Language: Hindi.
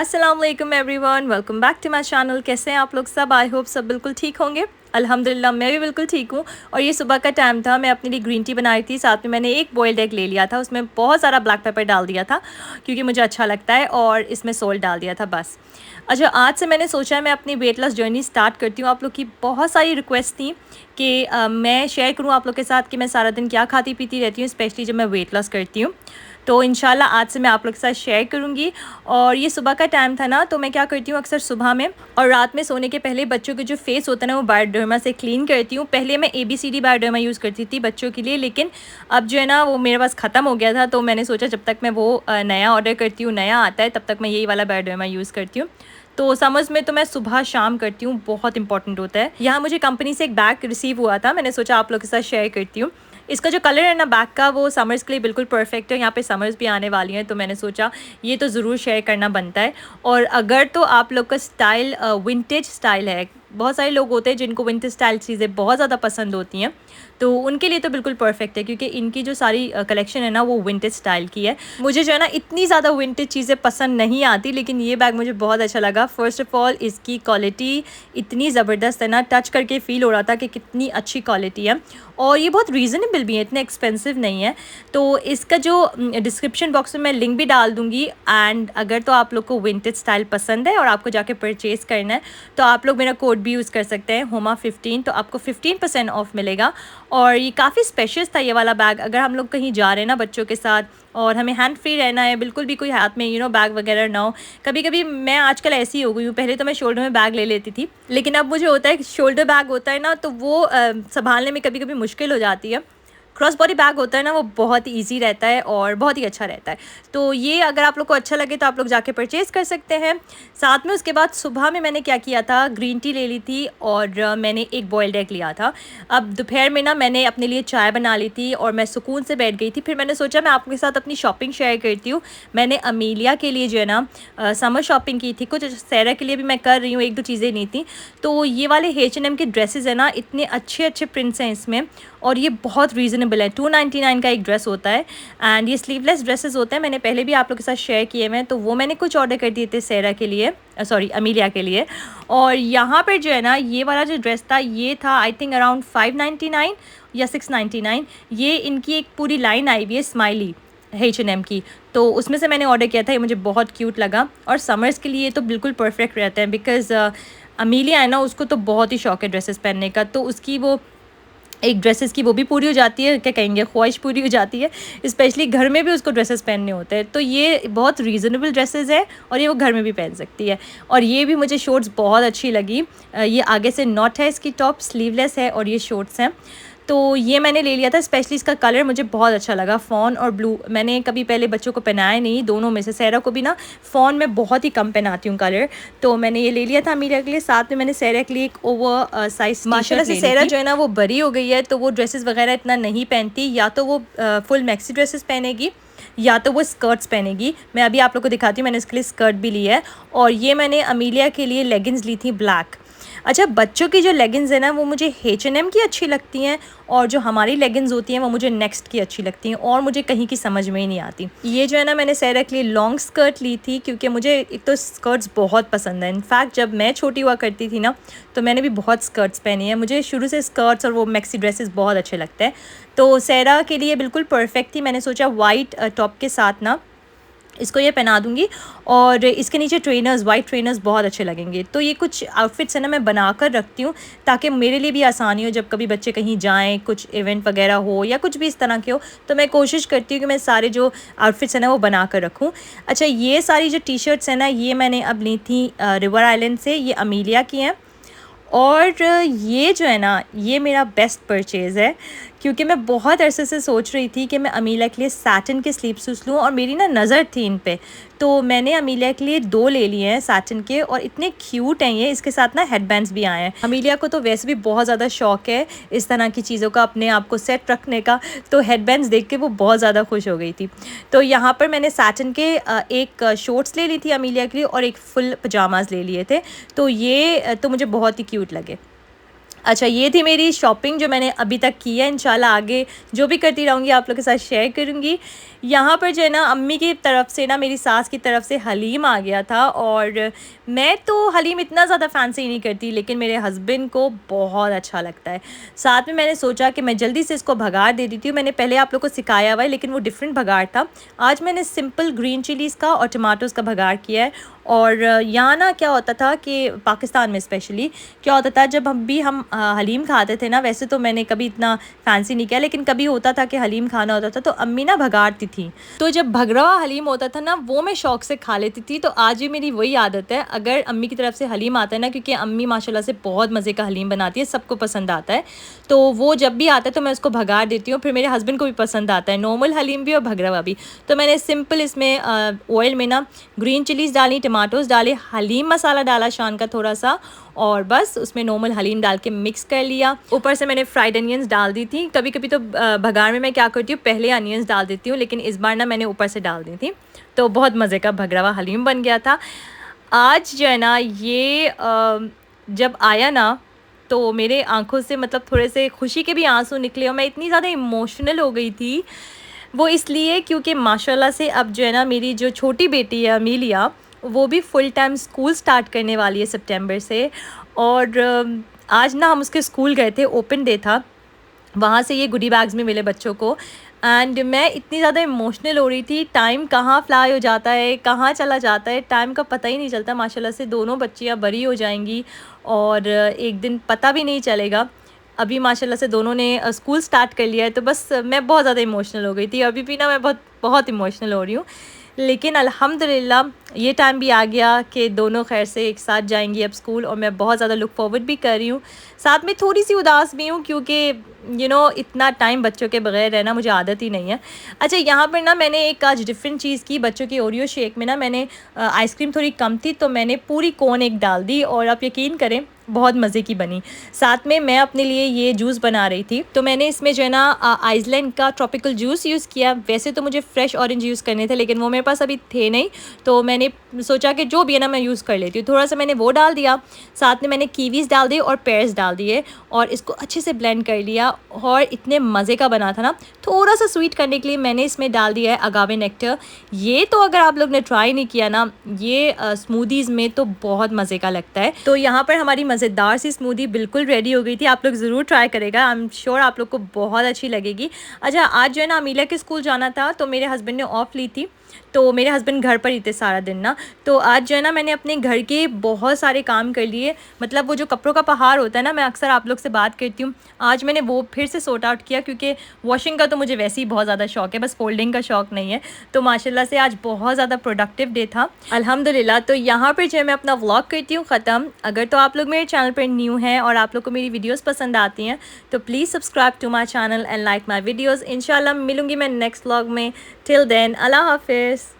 अस्सलाम वालेकुम everyone, welcome back to my channel. कैसे हैं आप लोग सब? आई होप सब बिल्कुल ठीक होंगे। अल्हम्दुलिल्लाह मैं भी बिल्कुल ठीक हूँ। और ये सुबह का टाइम था, मैं अपने लिए ग्रीन टी बनाई थी, साथ में मैंने एक बॉइल्ड एग ले लिया था, उसमें बहुत सारा ब्लैक पेपर डाल दिया था क्योंकि मुझे अच्छा लगता है, और इसमें सोल्ट डाल दिया था बस। अच्छा, आज से मैंने सोचा है मैं अपनी वेट लॉस जर्नी स्टार्ट करती हूँ। आप लोग की बहुत सारी रिक्वेस्ट थी कि मैं शेयर करूँ आप लोग के साथ कि मैं सारा दिन क्या खाती पीती रहती हूँ, स्पेशली जब मैं वेट लॉस करती हूँ। तो इंशाल्लाह आज से मैं आप लोग के साथ शेयर करूँगी। और ये सुबह का टाइम था ना, तो मैं क्या करती हूँ अक्सर सुबह में और रात में सोने के पहले बच्चों के जो फेस होता है ना, वो बायोडर्मा से क्लीन करती हूँ। पहले मैं ABCD बायोडर्मा यूज़ करती थी बच्चों के लिए, लेकिन अब जो है ना वो मेरे पास ख़त्म हो गया था, तो मैंने सोचा जब तक मैं वो नया ऑर्डर करती हूँ, नया आता है, तब तक मैं यही वाला बायोडर्मा यूज़ करती हूँ। तो समर्स में तो मैं सुबह शाम करती हूँ, बहुत इंपॉर्टेंट होता है। यहाँ मुझे कंपनी से एक बैग रिसीव हुआ था, मैंने सोचा आप लोग के साथ शेयर करती हूँ। इसका जो कलर है ना बैग का, वो समर्स के लिए बिल्कुल परफेक्ट है। यहाँ पे समर्स भी आने वाली हैं, तो मैंने सोचा ये तो ज़रूर शेयर करना बनता है। और अगर तो आप लोग का स्टाइल विंटेज स्टाइल है, बहुत सारे लोग होते हैं जिनको विंटेज स्टाइल चीज़ें बहुत ज़्यादा पसंद होती हैं, तो उनके लिए तो बिल्कुल परफेक्ट है, क्योंकि इनकी जो सारी कलेक्शन है ना वो विंटेज स्टाइल की है। मुझे जो है ना इतनी ज़्यादा विंटेज चीज़ें पसंद नहीं आती, लेकिन ये बैग मुझे बहुत अच्छा लगा। फ़र्स्ट ऑफ़ ऑल इसकी क्वालिटी इतनी ज़बरदस्त है ना, टच करके फ़ील हो रहा था कि कितनी अच्छी क्वालिटी है। और ये बहुत रीज़नेबल भी है, इतने एक्सपेंसिव नहीं है। तो इसका जो डिस्क्रिप्शन बॉक्स में मैं लिंक भी डाल दूँगी। एंड अगर तो आप लोग को विंटेज स्टाइल पसंद है और आपको जाके परचेज़ करना है, तो आप लोग मेरा कोड भी यूज़ कर सकते हैं, HOMA15, तो आपको 15% ऑफ मिलेगा। और ये काफ़ी स्पेशियस था ये वाला बैग। अगर हम लोग कहीं जा रहे हैं ना बच्चों के साथ, और हमें हैंड फ्री रहना है, बिल्कुल भी कोई हाथ में बैग वगैरह ना हो। कभी कभी मैं आजकल ऐसी ही हो गई हूँ, पहले तो मैं शोल्डर में बैग ले लेती थी, लेकिन अब मुझे होता है कि शोल्डर बैग होता है ना, तो वो संभालने में कभी कभी मुश्किल हो जाती है। क्रॉस बॉडी बैग होता है ना, वो बहुत ही ईजी रहता है और बहुत ही अच्छा रहता है। तो ये अगर आप लोग को अच्छा लगे तो आप लोग जाके परचेज़ कर सकते हैं। साथ में उसके बाद सुबह में मैंने क्या किया था, ग्रीन टी ले ली थी और मैंने एक बॉइल्ड एग लिया था। अब दोपहर में ना मैंने अपने लिए चाय बना ली थी और मैं सुकून से बैठ गई थी। फिर मैंने सोचा मैं आपके साथ अपनी शॉपिंग शेयर करती हूँ। मैंने अमीलिया के लिए जो है ना समर शॉपिंग की थी, कुछ सैरा के लिए भी मैं कर रही हूँ, एक दो चीज़ें नहीं थी। तो ये वाले H&M के ड्रेसेस है ना, इतने अच्छे अच्छे प्रिंट्स हैं इसमें, और ये बहुत रीज़नेबल है। 299 का एक ड्रेस होता है, एंड ये स्लीवलेस ड्रेसेस होते हैं। मैंने पहले भी आप लोग के साथ शेयर किए हैं, तो वो मैंने कुछ ऑर्डर कर दिए थे सैरा के लिए, सॉरी अमीलिया के लिए। और यहाँ पर जो है ना ये वाला जो ड्रेस था, ये था आई थिंक अराउंड 599 या 699। ये इनकी एक पूरी लाइन आई हुई है स्माइली H&M की, तो उसमें से मैंने ऑर्डर किया था। ये मुझे बहुत क्यूट लगा, और समर्स के लिए तो बिल्कुल परफेक्ट रहता है, बिकॉज़ अमीलिया है ना, उसको तो बहुत ही शौक है ड्रेसेस पहनने का, तो उसकी वो एक ड्रेसेस की वो भी पूरी हो जाती है, क्या कहेंगे, ख्वाहिश पूरी हो जाती है। स्पेशली घर में भी उसको ड्रेसेस पहनने होते हैं, तो ये बहुत रीज़नेबल ड्रेसेस है और ये वो घर में भी पहन सकती है। और ये भी मुझे शॉर्ट्स बहुत अच्छी लगी। ये आगे से नॉट है, इसकी टॉप स्लीवलेस है और ये शॉर्ट्स हैं। तो ये मैंने ले लिया था, स्पेशली इसका कलर मुझे बहुत अच्छा लगा, फ़ॉन और ब्लू। मैंने कभी पहले बच्चों को पहनाया नहीं, दोनों में से। सैरा को भी ना फ़ॉन में बहुत ही कम पहनाती हूँ कलर, तो मैंने ये ले लिया था अमीरा के लिए। साथ में मैंने सैरा के लिए एक ओवर साइज माशाल्लाह से सैरा जो है ना वो बड़ी हो गई है, तो वो ड्रेसेस वगैरह इतना नहीं पहनती, या तो वो फुल मैक्सी ड्रेसेस पहनेगी या तो वो स्कर्ट्स पहनेगी। मैं अभी आप लोग को दिखाती हूँ, मैंने इसके लिए स्कर्ट भी ली है। और ये मैंने अमीलिया के लिए लेगिंग्स ली थी ब्लैक। अच्छा, बच्चों की जो लेगिंग्स है ना, वो मुझे H&M की अच्छी लगती हैं, और जो हमारी लेगिंग्स होती हैं वो मुझे नेक्स्ट की अच्छी लगती हैं, और मुझे कहीं की समझ में ही नहीं आती। ये जो है ना मैंने सैरा के लिए लॉन्ग स्कर्ट ली थी, क्योंकि मुझे एक तो स्कर्ट्स बहुत पसंद है। इनफैक्ट जब मैं छोटी हुआ करती थी ना, तो मैंने भी बहुत स्कर्ट्स पहनी है। मुझे शुरू से स्कर्ट्स और वो मैक्सी ड्रेसेस बहुत अच्छे लगते हैं, तो सैरा के लिए बिल्कुल परफेक्ट थी। मैंने सोचा वाइट टॉप के साथ ना इसको ये पहना दूँगी, और इसके नीचे ट्रेनर्स, वाइट ट्रेनर्स बहुत अच्छे लगेंगे। तो ये कुछ आउटफिट्स है ना मैं बना कर रखती हूँ, ताकि मेरे लिए भी आसानी हो, जब कभी बच्चे कहीं जाएँ, कुछ इवेंट वगैरह हो या कुछ भी इस तरह के हो, तो मैं कोशिश करती हूँ कि मैं सारे जो आउटफिट्स हैं ना वो बना कर रखूँ। अच्छा, ये सारी जो टी शर्ट्स हैं ना, ये मैंने अब ली थी रिवर आइलैंड से, ये अमीलिया की हैं। और ये जो है ना, ये मेरा बेस्ट परचेज़ है, क्योंकि मैं बहुत अरसे से सोच रही थी कि मैं अमीलिया के लिए सैटिन के स्लीप सूट्स लूँ, और मेरी ना नज़र थी इन पे, तो मैंने अमीलिया के लिए 2 ले लिए हैं सैटिन के, और इतने क्यूट हैं ये। इसके साथ ना हेडबैंड्स भी आए हैं। अमीलिया को तो वैसे भी बहुत ज़्यादा शौक है इस तरह की चीज़ों का, अपने आप को सेट रखने का, तो हेडबैंड्स देख के वो बहुत ज़्यादा खुश हो गई थी। तो यहाँ पर मैंने सैटिन के एक शॉर्ट्स ले ली थी अमीलिया के लिए, और एक फुल पजामाज़ ले लिए थे, तो ये तो मुझे बहुत ही क्यूट लगे। अच्छा, ये थी मेरी शॉपिंग जो मैंने अभी तक की है। इंशाल्लाह आगे जो भी करती रहूँगी आप लोग के साथ शेयर करूँगी। यहाँ पर जो है ना अम्मी की तरफ से ना मेरी सास की तरफ से हलीम आ गया था, और मैं तो हलीम इतना ज़्यादा फैंसी नहीं करती, लेकिन मेरे हस्बैंड को बहुत अच्छा लगता है। साथ में मैंने सोचा कि मैं जल्दी से इसको भगाड़ दे देती हूँ। मैंने पहले आप लोग को सिखाया हुआ है, लेकिन वो डिफरेंट भगाड़ था। आज मैंने सिंपल ग्रीन चिलीज़ का और टमाटोज़ का भगाड़ किया है। और यहाँ ना क्या होता था कि पाकिस्तान में स्पेशली क्या होता था, जब हम हलीम खाते थे ना, वैसे तो मैंने कभी इतना फैंसी नहीं किया, लेकिन कभी होता था कि हलीम खाना होता था तो अम्मी ना भगाड़ती थी। तो जब भगरा हुआ हलीम होता था ना, वो मैं शौक़ से खा लेती थी। तो आज भी मेरी वही आदत है, अगर अम्मी की तरफ से हलीम आता है ना, क्योंकि अम्मी माशाल्लाह से बहुत मज़े का हलीम बनाती है, सबको पसंद आता है, तो वो जब भी आता है तो मैं उसको भगाड़ देती हूँ। फिर मेरे हस्बैंड को भी पसंद आता है, नॉर्मल हलीम भी और भगरा हुआ भी। तो मैंने सिंपल इसमें ऑयल में ना ग्रीन चिलीज़ डाली, टमाटोज़ डाले, हलीम मसाला डाला शान का थोड़ा सा, और बस उसमें नॉर्मल हलीम डाल के मिक्स कर लिया। ऊपर से मैंने फ्राइड अनियंस डाल दी थी। कभी कभी तो भगाड़ में मैं क्या करती हूँ, पहले अनियंस डाल देती हूँ, लेकिन इस बार ना मैंने ऊपर से डाल दी थी। तो बहुत मज़े का भगरा हुआ हलीम बन गया था। आज जो है ना ये जब आया ना, तो मेरे आंखों से मतलब थोड़े से खुशी के भी आंसू निकले, और मैं इतनी ज़्यादा इमोशनल हो गई थी। वो इसलिए क्योंकि माशाल्लाह से अब जो है ना मेरी जो छोटी बेटी है अमीलिया, वो भी फुल टाइम स्कूल स्टार्ट करने वाली है सितंबर से। और आज ना हम उसके स्कूल गए थे, ओपन डे था, वहाँ से ये गुडी बैग्स में मिले बच्चों को। एंड मैं इतनी ज़्यादा इमोशनल हो रही थी। टाइम कहाँ फ्लाई हो जाता है, कहाँ चला जाता है, टाइम का पता ही नहीं चलता। माशाल्लाह से दोनों बच्चियाँ बड़ी हो जाएंगी और एक दिन पता भी नहीं चलेगा। अभी माशाल्लाह से दोनों ने स्कूल स्टार्ट कर लिया है, तो बस मैं बहुत ज़्यादा इमोशनल हो गई थी। अभी भी ना मैं बहुत बहुत इमोशनल हो रही हूँ, लेकिन अल्हम्दुलिल्लाह ये टाइम भी आ गया कि दोनों खैर से एक साथ जाएंगी अब स्कूल, और मैं बहुत ज़्यादा लुक फॉरवर्ड भी कर रही हूँ। साथ में थोड़ी सी उदास भी हूँ, क्योंकि इतना टाइम बच्चों के बगैर रहना मुझे आदत ही नहीं है। अच्छा, यहाँ पर ना मैंने एक आज डिफरेंट चीज़ की। बच्चों की ओरियो शेक में ना मैंने आइसक्रीम थोड़ी कम थी, तो मैंने पूरी कोन एक डाल दी, और आप यकीन करें बहुत मज़े की बनी। साथ में मैं अपने लिए ये जूस बना रही थी, तो मैंने इसमें जो है ना आइसलैंड का ट्रॉपिकल जूस यूज़ किया। वैसे तो मुझे फ्रेश ऑरेंज यूज़ करने थे, लेकिन वो मेरे पास अभी थे नहीं, तो मैंने सोचा कि जो भी है ना मैं यूज़ कर लेती हूँ। थोड़ा सा मैंने वो डाल दिया, साथ में मैंने कीवीज़ डाल दिए और पेयर्स डाल दिए, और इसको अच्छे से ब्लेंड कर लिया, और इतने मज़े का बना था ना। थोड़ा सा स्वीट करने के लिए मैंने इसमें डाल दिया है अगावे नेक्टर। ये तो अगर आप लोग ने ट्राई नहीं किया ना, ये स्मूदीज़ में तो बहुत मज़े का लगता है। तो यहाँ पर हमारी मज़ेदार सी स्मूदी बिल्कुल रेडी हो गई थी। आप लोग ज़रूर ट्राई करेगा, आई एम श्योर आप लोग को बहुत अच्छी लगेगी। अच्छा, आज जो है ना अमीला के स्कूल जाना था, तो मेरे हस्बैंड ने ऑफ़ ली थी, तो मेरे हस्बैंड घर पर ही थे सारा दिन ना। तो आज जो है ना मैंने अपने घर के बहुत सारे काम कर लिए। मतलब वो जो कपड़ों का पहाड़ होता है ना, मैं अक्सर आप लोग से बात करती हूँ, आज मैंने वो फिर से सॉर्ट आउट किया, क्योंकि वॉशिंग का तो मुझे वैसे ही बहुत ज़्यादा शौक है, बस फोल्डिंग का शौक नहीं है। तो माशाल्लाह से आज बहुत ज़्यादा प्रोडक्टिव डे था अल्हम्दुलिल्लाह। तो यहाँ पर जो है मैं अपना व्लॉग करती हूँ ख़त्म। अगर तो आप लोग मेरे चैनल पर न्यू हैं और आप लोग को मेरी वीडियोज़ पसंद आती हैं, तो please subscribe to my channel and like my videos. इंशाल्लाह मिलूँगी मैं नेक्स्ट व्लॉग में। टिल देन, अल्लाह हाफिज़।